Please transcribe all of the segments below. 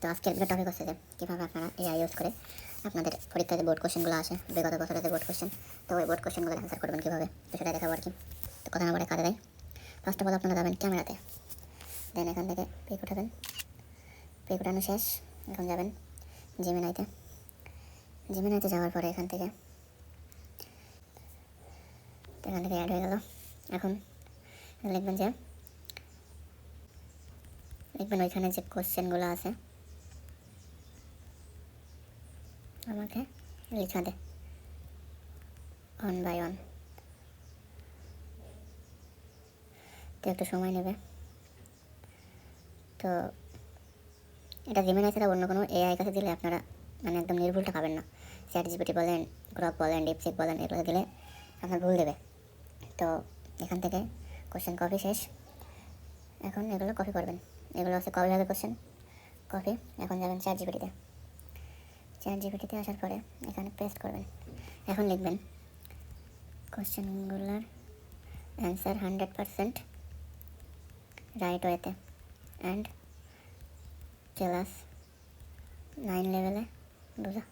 তো আজকের video topic হচ্ছে যে কীভাবে আপনারা এআই ইউজ করে আপনাদের পরীক্ষায় যে বোর্ড কোশ্চেনগুলো আসে বিগত বছরের যে বোর্ড কোশ্চেন, তো ওই বোর্ড কোশ্চেনগুলো অ্যান্সার করবেন কীভাবে, তো সেটা দেখাবো আর কি। তো কথা না বলে কাজে দেয়। ফার্স্ট অফ অল আপনারা যাবেন ক্যামেরাতে, দেন এখান থেকে পিক উঠাবেন, পিক উঠানো শেষ। এখন যাবেন জেমিনাইতে, জেমিনাইতে যাওয়ার পরে এখান থেকে অ্যাড হয়ে গেল। এখন লিখবেন ওইখানে যে কোশ্চেনগুলো আছে আমাকে লিখা দে ওয়ান বাই ওয়ান। তো একটু সময় নেবে। তো এটা জেমিনাই ছাড়া অন্য কোনো এআই কাছে দিলে আপনারা মানে একদম নির্ভুলটা পাবেন না। চ্যাট জিপিটি বলেন, গ্রক বলেন, ডিপসিক বলেন, এগুলো দিলে আপনার ভুল দেবে। তো এখান থেকে কোশ্চেন কপি শেষ। এখন এগুলো কপি করবেন। এগুলো হচ্ছে কপি হবে কোশ্চেন কপি। এখন যাবেন চ্যাট জিপিটিতে, চ্যাট জিপিটিতে আসার পরে এখানে পেস্ট করবেন। এখন লিখবেন কোশ্চেনগুলোর অ্যান্সার 100% রাইট ওয়েতে অ্যান্ড ক্লাস 9 লেভেলে বোঝা,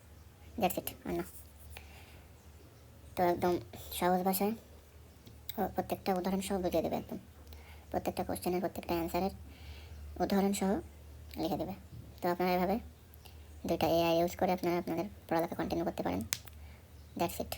দ্যাটস ইট। আর না, তো একদম সহজ ভাষায় প্রত্যেকটা উদাহরণ সহ বুঝিয়ে দেবে। একদম প্রত্যেকটা কোশ্চেনের প্রত্যেকটা অ্যান্সারের উদাহরণ সহ লিখে দেবে। তো আপনারা এভাবে দুইটা এআই ইউজ করে আপনারা আপনাদের পড়ালেখা কন্টিনিউ করতে পারেন। That's it.